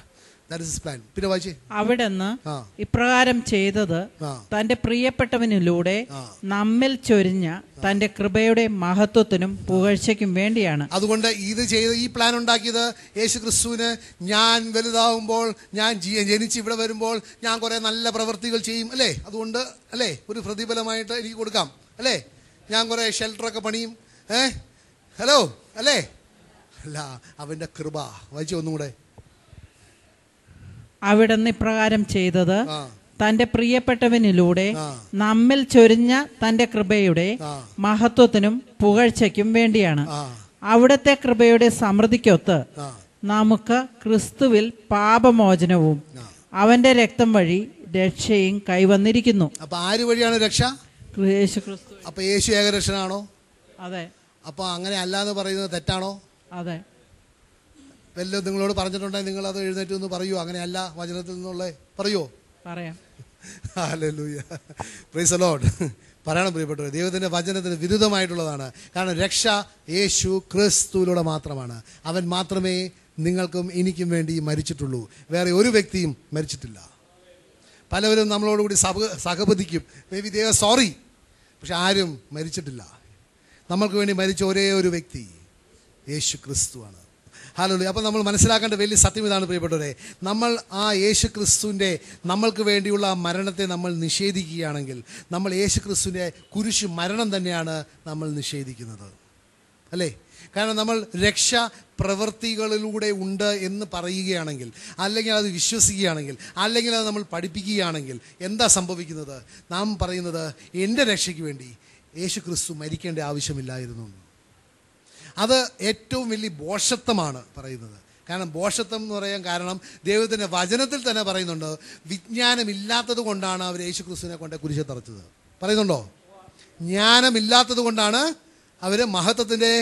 [SPEAKER 1] That is his plan. പിന്നെ വായിച്ചേ.
[SPEAKER 2] അവിടുന്ന് ഇപ്രകാരം ചെയ്തത് തന്റെ പ്രിയപ്പെട്ടവനിലൂടെ നമ്മിൽ ചൊരിഞ്ഞ തന്റെ കൃപയുടെ മഹത്വത്തിനും പുകഴ്ചയ്ക്കും വേണ്ടിയാണ്.
[SPEAKER 1] അതുകൊണ്ട് ഇത് ചെയ്ത് ഈ പ്ലാൻ ഉണ്ടാക്കിയത് യേശു ക്രിസ്തുവിന് ഞാൻ വലുതാവുമ്പോൾ, ഞാൻ ജനിച്ച് ഇവിടെ വരുമ്പോൾ ഞാൻ കുറെ നല്ല പ്രവൃത്തികൾ ചെയ്യും, അല്ലേ? അതുകൊണ്ട് അല്ലേ ഒരു പ്രതിഫലമായിട്ട് എനിക്ക് കൊടുക്കാം, അല്ലേ? ഞാൻ കുറെ ഷെൽട്ടറൊക്കെ പണിയും. ഹലോ, അല്ലേ? അല്ല, അവന്റെ കൃപ. വായിച്ചേ ഒന്നും കൂടെ.
[SPEAKER 2] അവിടുന്ന് ഇപ്രകാരം ചെയ്തത്
[SPEAKER 1] ആ
[SPEAKER 2] തന്റെ പ്രിയപ്പെട്ടവനിലൂടെ
[SPEAKER 1] ആ
[SPEAKER 2] നമ്മിൽ ചൊരിഞ്ഞ തന്റെ കൃപയുടെ
[SPEAKER 1] ആ
[SPEAKER 2] മഹത്വത്തിനും പുകഴ്ചയ്ക്കും വേണ്ടിയാണ്.
[SPEAKER 1] ആ
[SPEAKER 2] അവിടുത്തെ കൃപയുടെ സമൃദ്ധിക്കൊത്ത്
[SPEAKER 1] ആ
[SPEAKER 2] നമുക്ക് ക്രിസ്തുവിൽ പാപമോചനവും അവന്റെ രക്തം വഴി രക്ഷയും കൈവന്നിരിക്കുന്നു.
[SPEAKER 1] അപ്പൊ ആര് വഴിയാണ് രക്ഷ?
[SPEAKER 2] യേശു ക്രിസ്തു.
[SPEAKER 1] അപ്പൊ യേശു ഏകരക്ഷനാണോ?
[SPEAKER 2] അതെ
[SPEAKER 1] അപ്പൊ അങ്ങനെ അല്ലാന്ന് പറയുന്നത് തെറ്റാണോ?
[SPEAKER 2] അതെ.
[SPEAKER 1] വല്ലതും നിങ്ങളോട് പറഞ്ഞിട്ടുണ്ടെങ്കിൽ നിങ്ങൾ അത് എഴുന്നേറ്റ് ഒന്ന് പറയൂ, അങ്ങനെയല്ല വചനത്തിൽ നിന്നുള്ള പറയുമോ?
[SPEAKER 2] പറയാം.
[SPEAKER 1] Hallelujah, praise the Lord. പറയണം പ്രിയപ്പെട്ടവർ, ദൈവത്തിൻ്റെ വചനത്തിന് വിരുദ്ധമായിട്ടുള്ളതാണ്. കാരണം രക്ഷ യേശു ക്രിസ്തുവിലൂടെ മാത്രമാണ്. അവൻ മാത്രമേ നിങ്ങൾക്കും എനിക്കും വേണ്ടി മരിച്ചിട്ടുള്ളൂ. വേറെ ഒരു വ്യക്തിയും മരിച്ചിട്ടില്ല. പലവരും നമ്മളോടുകൂടി സഹപതിക്കും, maybe they are sorry, പക്ഷെ ആരും മരിച്ചിട്ടില്ല. നമ്മൾക്ക് വേണ്ടി മരിച്ച ഒരേ ഒരു വ്യക്തി യേശു ക്രിസ്തുവാണ്. ഹല്ലേലൂയ. അപ്പോൾ നമ്മൾ മനസ്സിലാക്കേണ്ട വലിയ സത്യം ഇതാണ് പ്രിയപ്പെട്ടവരെ, നമ്മൾ ആ യേശു ക്രിസ്തുവിൻ്റെ നമ്മൾക്ക് വേണ്ടിയുള്ള മരണത്തെ നമ്മൾ നിഷേധിക്കുകയാണെങ്കിൽ നമ്മൾ യേശു ക്രിസ്തുവിൻ്റെ കുരിശ് മരണം തന്നെയാണ് നമ്മൾ നിഷേധിക്കുന്നത്, അല്ലേ? കാരണം നമ്മൾ രക്ഷ പ്രവൃത്തികളിലൂടെ ഉണ്ട് എന്ന് പറയുകയാണെങ്കിൽ, അല്ലെങ്കിൽ അത് വിശ്വസിക്കുകയാണെങ്കിൽ, അല്ലെങ്കിൽ അത് നമ്മൾ പഠിപ്പിക്കുകയാണെങ്കിൽ എന്താ സംഭവിക്കുന്നത്? നാം പറയുന്നത് എൻ്റെ രക്ഷയ്ക്ക് വേണ്ടി യേശു ക്രിസ്തു മരിക്കേണ്ട ആവശ്യമില്ലായിരുന്നു. അത് ഏറ്റവും വലിയ ഭോഷത്വമാണ് പറയുന്നത്. കാരണം ഭോഷത്വം എന്ന് പറയാൻ കാരണം ദൈവത്തിൻ്റെ വചനത്തിൽ തന്നെ പറയുന്നുണ്ട്, വിജ്ഞാനമില്ലാത്തത് കൊണ്ടാണ് അവർ യേശു ക്രിസ്തുവിനെ കൊണ്ട് കുരിശിൽ തറച്ചത്. പറയുന്നുണ്ടോ? ജ്ഞാനമില്ലാത്തത് കൊണ്ടാണ് അവർ മഹത്വത്തിൻ്റെ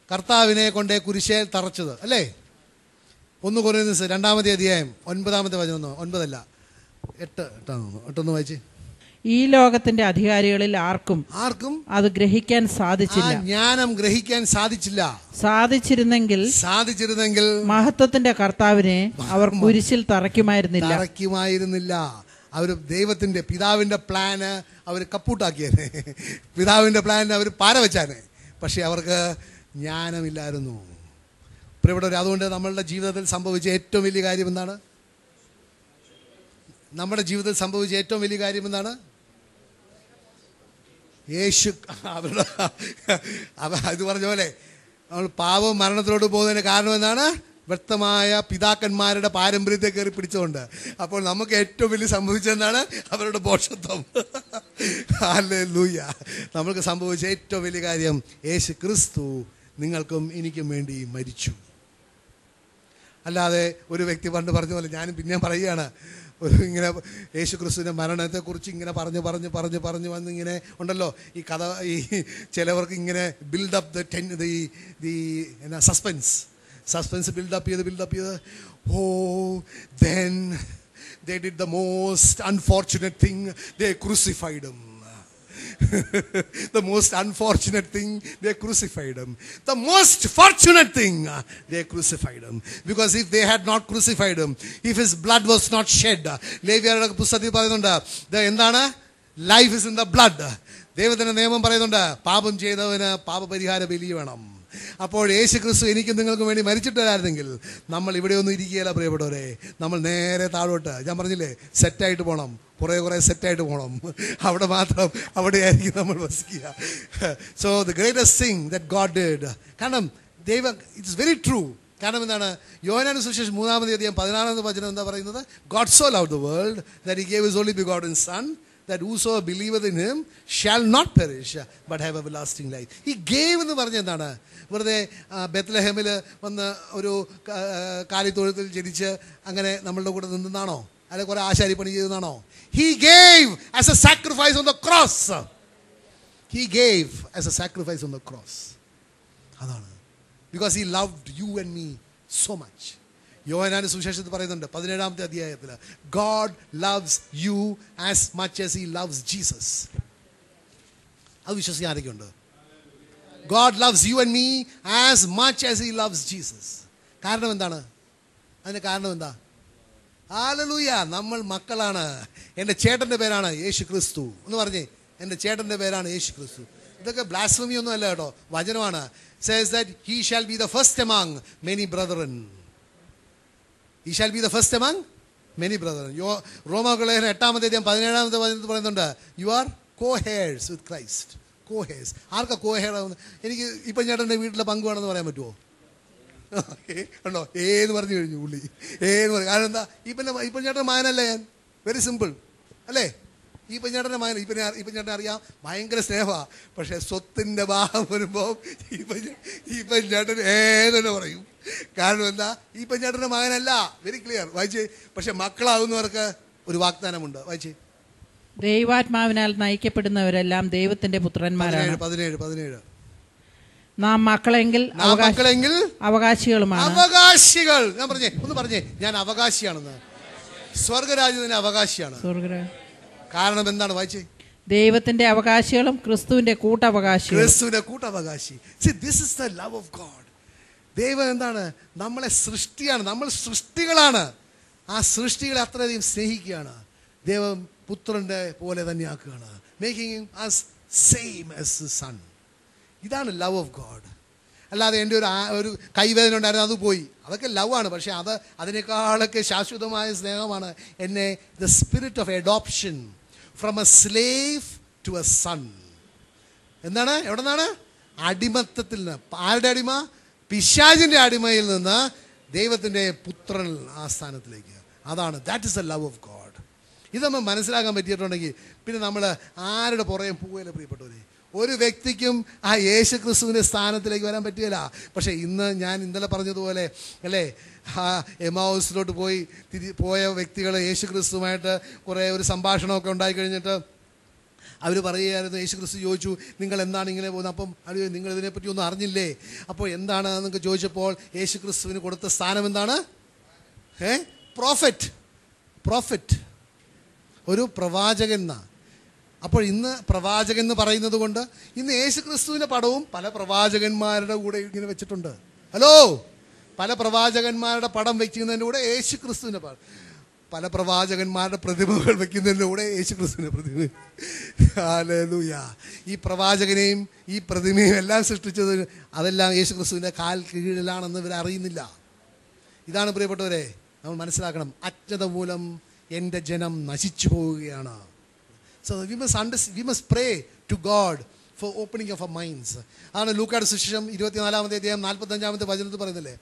[SPEAKER 1] കർത്താവിനെ കൊണ്ട് കുരിശിൽ തറച്ചത്, അല്ലേ? 1 കൊരിന്ത്യർ 2-ാമത്തെ അധ്യായം 9-ാമത്തെ വചനം, 8 വായിച്ച്.
[SPEAKER 2] ഈ ലോകത്തിന്റെ അധികാരികളിൽ ആർക്കും അത് ഗ്രഹിക്കാൻ സാധിച്ചില്ല.
[SPEAKER 1] ജ്ഞാനം ഗ്രഹിക്കാൻ സാധിച്ചില്ല.
[SPEAKER 2] സാധിച്ചിരുന്നെങ്കിൽ മഹത്വത്തിന്റെ കർത്താവിനെ അവർ കുരിശിൽ തറയ്ക്കുമായിരുന്നില്ല. അവർ ദൈവത്തിന്റെ പിതാവിന്റെ പ്ലാന് അവർ കപ്പൂട്ടാക്കിയേനെ, പിതാവിന്റെ പ്ലാനിന് അവർ പാര വെച്ചാനെ. പക്ഷെ അവർക്ക് ജ്ഞാനമില്ലായിരുന്നു. പ്രിയപ്പെട്ടവരെ, അതുകൊണ്ട് നമ്മളുടെ ജീവിതത്തിൽ സംഭവിച്ച ഏറ്റവും വലിയ കാര്യം എന്താണ്? നമ്മുടെ ജീവിതത്തിൽ സംഭവിച്ച ഏറ്റവും വലിയ കാര്യം എന്താണ്? യേശു അവരുടെ ഇത് പറഞ്ഞ പോലെ നമ്മൾ പാപവും മരണത്തിലോട്ട് പോകുന്നതിന് കാരണം എന്താണ്? വ്യക്തമായ പിതാക്കന്മാരുടെ പാരമ്പര്യത്തെ കയറി പിടിച്ചുകൊണ്ട്. അപ്പോൾ നമുക്ക് ഏറ്റവും വലിയ സംഭവിച്ചതെന്താണ്? അവരുടെ ഭോഷത്വം. ഹല്ലേലൂയ. നമ്മൾക്ക് സംഭവിച്ച ഏറ്റവും വലിയ കാര്യം, യേശു ക്രിസ്തു നിങ്ങൾക്കും എനിക്കും വേണ്ടി മരിച്ചു. അല്ലാതെ ഒരു വ്യക്തി പണ്ട് പറഞ്ഞ പോലെ, ഞാനും പിന്നെയും പറയുകയാണ്, ഇങ്ങനെ യേശു ക്രിസ്തുവിൻ്റെ മരണത്തെക്കുറിച്ച് ഇങ്ങനെ പറഞ്ഞ് വന്നിങ്ങനെ ഉണ്ടല്ലോ ഈ കഥ. ഈ ചിലവർക്ക് ഇങ്ങനെ ബിൽഡപ്പ് ദി സസ്പെൻസ് ബിൽഡപ്പ് ചെയ്ത് then they did the most unfortunate thing, they crucified him. The most unfortunate thing, they crucified him. The most fortunate thing, they crucified him. Because if they had not crucified him, if his blood was not shed, ലേവ്യരുടെ പുസ്തകത്തിൽ പറയുന്നുണ്ട്, എന്താണ്? Life is in the blood. ദൈവത്തിൻ്റെ നിയമം പറയുന്നുണ്ട്, പാപം ചെയ്തവന് പാപപരിഹാര ബലി വേണം. അപ്പോൾ യേശു ക്രിസ്തു എനിക്കും നിങ്ങൾക്കും വേണ്ടി മരിച്ചിട്ടില്ലായിരുന്നെങ്കിൽ നമ്മൾ ഇവിടെ ഒന്നും ഇരിക്കുകയില്ല പ്രിയപ്പെട്ടവരെ. നമ്മൾ നേരെ താഴോട്ട്, ഞാൻ പറഞ്ഞില്ലേ, സെറ്റായിട്ട് പോകണം, കുറേ സെറ്റായിട്ട് പോകണം. അവിടെ മാത്രം അവിടെയായിരിക്കും നമ്മൾ വസിക്കുക. So the greatest thing that God did, കാരണം ദൈവം, ഇറ്റ്സ് വെരി ട്രൂ. കാരണം എന്താണ്? യോഹന്നാന്റെ സുവിശേഷം 3-ാമത്തെ അധ്യായം 16-ാമത്തെ വചനം എന്താ പറയുന്നത്? God so loved the world that he gave his only begotten son, that whosoever believeth in him shall not perish but have everlasting life. He gave എന്ന് പറഞ്ഞ എന്താണ്? വെറുതെ ബെത്ലഹേമിൽ വന്ന് ഒരു കാലിത്തൊഴുത്തിൽ ജനിച്ച് അങ്ങനെ നമ്മളുടെ കൂടെ നിന്നാണോ? അല്ലെ കുറെ ആശാരിപ്പണി ചെയ്തെന്നാണോ? He gave as a sacrifice on the cross. He gave as a sacrifice on the cross. അതാണ്. Because he loved you and me so much. യോഹന്നാന്റെ സുവിശേഷത്തിൽ പറയുന്നുണ്ട് 17-ാമത്തെ അധ്യായത്തിൽ, God loves you as much as he loves Jesus. അത് വിശ്വസിക്കാൻ ആരൊക്കെയുണ്ട്? God loves you and me as much as he loves Jesus. കാരണം എന്താണ്? അതിന് കാരണം എന്താ? ഹല്ലേലൂയ. നമ്മൾ മക്കളാണ്. എൻ്റെ ചേട്ടൻ്റെ പേരാണ് യേശു ക്രിസ്തു എന്ന് പറഞ്ഞേ. എൻ്റെ ചേട്ടൻ്റെ പേരാണ് യേശു ക്രിസ്തു. ഇതൊക്കെ ബ്ലാസ്ഫമി ഒന്നും അല്ല കേട്ടോ, വചനമാണ്. Says that he shall be the first among many brethren. He shall be the first among many brethren. റോമാലേഖനം 8-ാമത്തെ അധ്യായം 17-ാമത്തെ വചനത്തിൽ പറയുന്നുണ്ട്, you are co-heirs with Christ. Co-heirs. ആർക്കാ co-heir ആവുന്നത്? എനിക്ക് ഇപ്പം ചേട്ടൻ്റെ വീട്ടിലെ പങ്ക് വേണമെന്ന് പറയാൻ പറ്റുമോ?
[SPEAKER 1] കണ്ടോ, ഏന്ന് പറഞ്ഞു കഴിഞ്ഞു പുള്ളി, ഏന്ന് പറഞ്ഞു. കാരണം എന്താ, ഈ പെഞ്ഞേട്ടൻ്റെ മകനല്ലേ ഞാൻ, വെരി സിമ്പിൾ അല്ലേ? ഈ പെഞ്ഞേട്ടൻ്റെ മകൻ, ഈ പെഞ്ഞേട്ടനെ അറിയാം, ഭയങ്കര സ്നേഹമാണ്. പക്ഷെ സ്വത്തിൻ്റെ ഭാഗം വരുമ്പോൾ ഈ പെഞ്ഞേട്ടൻ ഏതെന്നെ പറയും. കാരണം എന്താ, ഈ പെഞ്ഞേട്ടൻ്റെ മകനല്ല, വെരി ക്ലിയർ. വായിച്ചേ. പക്ഷെ മക്കളാവുന്നവർക്ക് ഒരു വാഗ്ദാനമുണ്ട്. വായിച്ചേ.
[SPEAKER 2] ദൈവാത്മാവിനാൽ നയിക്കപ്പെടുന്നവരെല്ലാം ദൈവത്തിന്റെ പുത്രന്മാരാണ്.
[SPEAKER 1] 17
[SPEAKER 2] നാം മക്കളെങ്കിൽ അവകാശികളുമാണ്.
[SPEAKER 1] അവകാശികൾ. ഞാൻ പറഞ്ഞേ, ഞാൻ അവകാശിയാണെന്ന്. സ്വർഗരാജ്യത്തിന്റെ അവകാശിയാണ്. കാരണം എന്താണ്? വായിച്ചേ.
[SPEAKER 2] ദൈവത്തിന്റെ അവകാശികളും ക്രിസ്തുവിന്റെ കൂട്ടവകാശി.
[SPEAKER 1] See, this is the love of God. ദൈവം എന്താണ്? നമ്മളെ സൃഷ്ടിയാണ്, നമ്മൾ സൃഷ്ടികളാണ്. ആ സൃഷ്ടികളെ അത്രയധികം സ്നേഹിക്കുകയാണ്. ദൈവം പുത്രന്റെ പോലെ തന്നെ ആക്കുകയാണ്. Making us same as the son. ഇതാണ് ലവ് ഓഫ് ഗോഡ്. അല്ലാതെ എൻ്റെ ഒരു കൈവേദന ഉണ്ടായിരുന്നു, അത് പോയി, അതൊക്കെ ലവാണ്. പക്ഷെ അതിനേക്കാളൊക്കെ ശാശ്വതമായ സ്നേഹമാണ് എന്നെ, the spirit of adoption from a slave to a son. എന്താണ്? എവിടെ നിന്നാണ്? അടിമത്തത്തിൽ നിന്ന്. ആരുടെ അടിമ? പിശാചിൻ്റെ അടിമയിൽ നിന്ന് ദൈവത്തിൻ്റെ പുത്രൻ ആ സ്ഥാനത്തിലേക്ക്. അതാണ്, that is the love of God. ഇത് നമ്മൾ മനസ്സിലാക്കാൻ പറ്റിയിട്ടുണ്ടെങ്കിൽ പിന്നെ നമ്മൾ ആരുടെ പുറകെ പോവുകയില്ല പ്രിയപ്പെട്ടവരെ. ഒരു വ്യക്തിക്കും ആ യേശു ക്രിസ്തുവിൻ്റെ സ്ഥാനത്തിലേക്ക് വരാൻ പറ്റുകയില്ല. പക്ഷേ ഞാൻ ഇന്നലെ പറഞ്ഞതുപോലെ അല്ലേ, എമാവുസിലോട്ട് പോയ വ്യക്തികൾ യേശു ക്രിസ്തുവുമായിട്ട് കുറേ ഒരു സംഭാഷണമൊക്കെ ഉണ്ടായിക്കഴിഞ്ഞിട്ട് അവർ പറയുകയായിരുന്നു. യേശു ക്രിസ്തു ചോദിച്ചു, നിങ്ങൾ എന്താണ് ഇങ്ങനെ പോകുന്നത്? അപ്പം നിങ്ങൾ ഇതിനെപ്പറ്റി ഒന്നും അറിഞ്ഞില്ലേ? അപ്പോൾ എന്താണ് എന്നൊക്കെ ചോദിച്ചപ്പോൾ യേശു ക്രിസ്തുവിന് കൊടുത്ത സ്ഥാനം എന്താണ്? പ്രോഫറ്റ്, ഒരു പ്രവാചകൻ എന്നാ. അപ്പോൾ ഇന്ന് പ്രവാചകൻ എന്ന് പറയുന്നത് കൊണ്ട് ഇന്ന് യേശു ക്രിസ്തുവിൻ്റെ പടവും പല പ്രവാചകന്മാരുടെ കൂടെ ഇങ്ങനെ വെച്ചിട്ടുണ്ട്. ഹലോ, പല പ്രവാചകന്മാരുടെ പടം വയ്ക്കുന്നതിൻ്റെ കൂടെ യേശു ക്രിസ്തുവിൻ്റെ പടം, പല പ്രവാചകന്മാരുടെ പ്രതിമകൾ വയ്ക്കുന്നതിൻ്റെ കൂടെ യേശു ക്രിസ്തുവിൻ്റെ പ്രതിമ. ഹല്ലേലൂയ. ഈ പ്രവാചകനെയും ഈ പ്രതിമയും എല്ലാം സൃഷ്ടിച്ചത് അതെല്ലാം യേശു ക്രിസ്തുവിൻ്റെ കാൽ കീഴിലാണെന്ന് ഇവർ അറിയുന്നില്ല. ഇതാണ് പ്രിയപ്പെട്ടവരെ നമ്മൾ മനസ്സിലാക്കണം. അജ്ഞത മൂലം എൻ്റെ ജനം നശിച്ചു പോവുകയാണ്. So we must pray to God for opening of our minds. ആണ് ലൂക്കായുടെ സുവിശേഷം 24-ാമത്തെ അധ്യായം 45-ാമത്തെ വചനത്തിൽ പറയുന്നില്ലേ,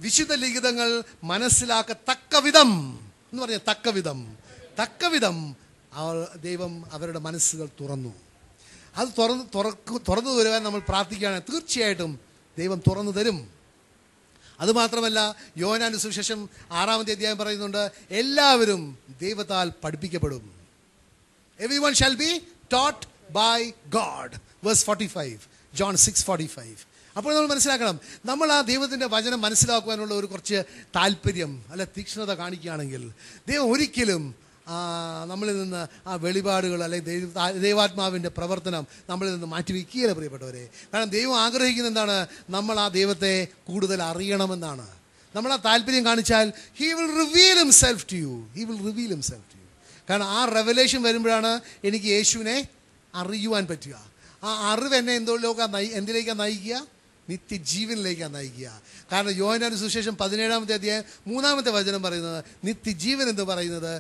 [SPEAKER 1] വിശുദ്ധ ലിഖിതങ്ങൾ മനസ്സിലാക്കത്തക്ക വിധം എന്ന് പറഞ്ഞ തക്ക വിധം ദൈവം അവരുടെ മനസ്സുകൾ തുറന്നു. അത് തുറന്നു തരുവാൻ നമ്മൾ പ്രാർത്ഥിക്കുകയാണ്. തീർച്ചയായിട്ടും ദൈവം തുറന്നു തരും. അതുമാത്രമല്ല, യോഹന്നാന്റെ സുവിശേഷം 6-ാമത്തെ അധ്യായം പറയുന്നുണ്ട്, എല്ലാവരും ദൈവത്താൽ പഠിപ്പിക്കപ്പെടും. Everyone shall be taught by God. Verse 45, John 6:45. അപ്പോൾ നമ്മൾ മനസ്സിലാക്കണം, നമ്മൾ ആ ദൈവത്തിൻ്റെ വചനം മനസ്സിലാക്കുവാനുള്ള ഒരു കുറച്ച് താല്പര്യം അല്ല തീക്ഷ്ണത കാണിക്കുകയാണെങ്കിൽ ദൈവം ഒരിക്കലും നമ്മളിൽ നിന്ന് ആ വെളിപാടുകൾ അല്ലെങ്കിൽ ദൈവാത്മാവിൻ്റെ പ്രവർത്തനം നമ്മളിൽ നിന്ന് മാറ്റിവെക്കുകയില്ല പ്രിയപ്പെട്ടവരെ. കാരണം ദൈവം ആഗ്രഹിക്കുന്നത് എന്താണ്? നമ്മൾ ആ ദൈവത്തെ കൂടുതൽ അറിയണമെന്നാണ്. നമ്മൾ ആ താല്പര്യം കാണിച്ചാൽ He will reveal himself to you. കാരണം ആ റെവലേഷൻ വരുമ്പോഴാണ് എനിക്ക് യേശുവിനെ അറിയുവാൻ പറ്റുക. ആ അറിവ് എന്നെ എന്തിലേക്കാണ് നയിക്കുക? നിത്യജീവനിലേക്കാണ് നയിക്കുക. കാരണം യോഹന്നാന്റെ സുവിശേഷം 17-ാമത്തെ അധ്യായം 3-ാമത്തെ വചനം പറയുന്നത്, നിത്യജീവൻ എന്ന് പറയുന്നത്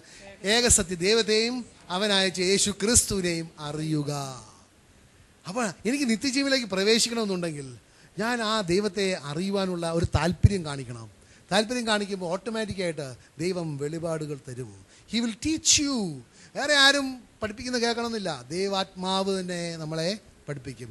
[SPEAKER 1] ഏകസത്യ ദൈവത്തെയും അവനയച്ച യേശു ക്രിസ്തുവിനെയും അറിയുക. അപ്പോൾ എനിക്ക് നിത്യജീവനിലേക്ക് പ്രവേശിക്കണമെന്നുണ്ടെങ്കിൽ ഞാൻ ആ ദൈവത്തെ അറിയുവാനുള്ള ഒരു താല്പര്യം കാണിക്കണം. താല്പര്യം കാണിക്കുമ്പോൾ ഓട്ടോമാറ്റിക്കായിട്ട് ദൈവം വെളിപാടുകൾ തരും. He will teach you. വേറെ ആരും പഠിപ്പിക്കുന്നത് കേൾക്കണമെന്നില്ല, ദൈവാത്മാവ് തന്നെ നമ്മളെ പഠിപ്പിക്കും.